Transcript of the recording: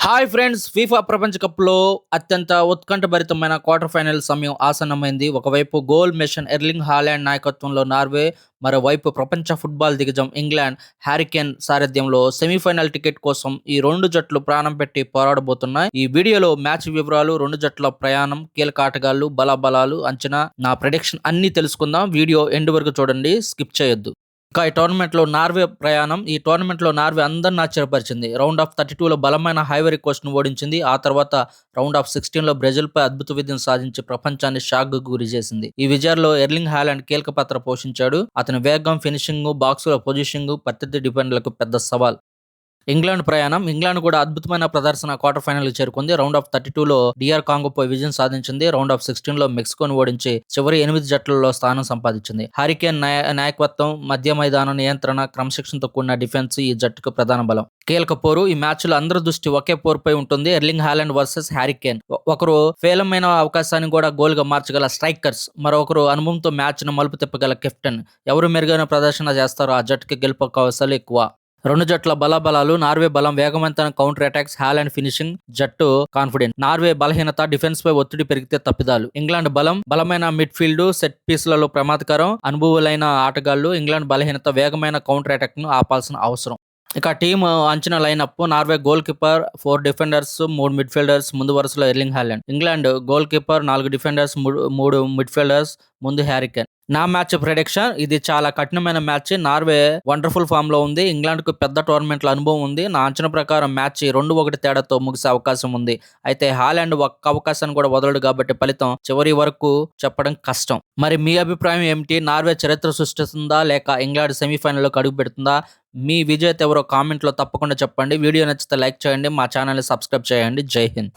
Hi friends! FIFA ప్రపంచ కప్‌లో అత్యంత ఉత్కంఠభరితమైన క్వార్టర్ ఫైనల్ సమయం ఆసన్నమైంది. ఒకవైపు గోల్ మెషిన్ ఎర్లింగ్ హాలాండ్ నాయకత్వంలో నార్వే, మరోవైపు ప్రపంచ ఫుట్బాల్ దిగ్గజం ఇంగ్లాండ్ హ్యారీ కేన్ సారథ్యంలో సెమీఫైనల్ టికెట్ కోసం ఈ రెండు జట్లు ప్రాణం పెట్టి పోరాడబోతున్నాయి. ఈ వీడియోలో మ్యాచ్ వివరాలు, రెండు జట్ల ప్రయాణం, కీలక ఆటగాళ్లు, బలాబలాలు, అంచనా, నా ప్రెడిక్షన్ అన్నీ తెలుసుకుందాం. వీడియో ఎండ్ వరకు చూడండి, స్కిప్ చేయొద్దు. ఈ టోర్నమెంట్లో నార్వే ప్రయాణం. ఈ టోర్నమెంట్లో నార్వే అందరిని ఆశ్చర్యపరిచింది. రౌండ్ ఆఫ్ 32లో బలమైన ఐవరీ కోస్ట్ను ఓడించింది. ఆ తర్వాత రౌండ్ ఆఫ్ 16లో బ్రెజిల్పై అద్భుత విజయం సాధించి ప్రపంచాన్ని షాక్‌కు గురిచేసింది. ఈ విజయాల్లో ఎర్లింగ్ హాలాండ్ కీలక పాత్ర పోషించాడు. అతని వేగం, ఫినిషింగ్, బాక్సులో పొజిషనింగ్ ప్రత్యర్థి డిఫెండర్లకు పెద్ద సవాల్. ఇంగ్లాండ్ ప్రయాణం. ఇంగ్లాండ్ కూడా అద్భుతమైన ప్రదర్శన క్వార్టర్ ఫైనల్‌కి చేరుకుంది. రౌండ్ ఆఫ్ 32లో డీఆర్ కాంగోపై విజయం సాధించింది. రౌండ్ ఆఫ్ 16లో మెక్సికోను ఓడించి చివరి 8 జట్లలో స్థానం సంపాదించింది. హ్యారీ కేన్ నాయకత్వం, మధ్య మైదానం నియంత్రణ, క్రమశిక్షణతో కూడిన డిఫెన్స్ ఈ జట్టుకు ప్రధాన బలం. కీలక పోరు. ఈ మ్యాచ్లో అందరి దృష్టి ఒకే పోరుపై ఉంటుంది. ఎర్లింగ్ హాలాండ్ వర్సెస్ హ్యారీ కేన్. ఒకరు ఫేలమైన అవకాశాన్ని కూడా గోల్గా మార్చగల స్ట్రైకర్స్, మరొకరు అనుభవంతో మ్యాచ్ను మలుపు తిప్పగల కెప్టెన్. ఎవరు మెరుగైన ప్రదర్శన చేస్తారో ఆ జట్టుకి గెలుపు అవకాశాలు ఎక్కువ. రెండు జట్ల బలాబలాలు. నార్వే బలం, వేగవంతమైన కౌంటర్ అటాక్స్, హాలాండ్ ఫినిషింగ్. జట్టు కాన్ఫిడెంట్. నార్వే బలహీనత, డిఫెన్స్ పై ఒత్తిడి పెరిగితే తప్పిదాలు. ఇంగ్లాండ్ బలం, బలమైన మిడ్ఫీల్డ్, సెట్ పీస్లలో ప్రమాదకరం, అనుభవులైన ఆటగాళ్లు. ఇంగ్లాండ్ బలహీనత, వేగమైన కౌంటర్ అటాక్ ను ఆపాల్సిన అవసరం. ఇక టీమ్ అంచనా lineup. Norway goal keeper, 4 defenders, 3 midfielders, ముందు వరుసలో Erling Haaland. England goal keeper, 4 defenders, 3 midfielders, ముందు హ్యారీ కేన్. నా మ్యాచ్ ప్రెడిక్షన్. ఇది చాలా కఠినమైన మ్యాచ్. నార్వే వండర్ఫుల్ ఫామ్ లో ఉంది. ఇంగ్లాండ్ కు పెద్ద టోర్నమెంట్ల అనుభవం ఉంది. నా అంచనా ప్రకారం మ్యాచ్ 2-1 తేడాతో ముగిసే అవకాశం ఉంది. అయితే హాలాండ్ ఒక్క అవకాశాన్ని కూడా వదలడు కాబట్టి ఫలితం చివరి వరకు చెప్పడం కష్టం. మరి మీ అభిప్రాయం ఏమిటి? నార్వే చరిత్ర సృష్టిస్తుందా లేక ఇంగ్లాండ్ సెమీఫైనల్లోకి అడుగు పెడుతుందా? మీ విజేత ఎవరో కామెంట్లో తప్పకుండా చెప్పండి. వీడియో నచ్చితే లైక్ చేయండి, మా ఛానల్ని సబ్స్క్రైబ్ చేయండి. జై హింద్.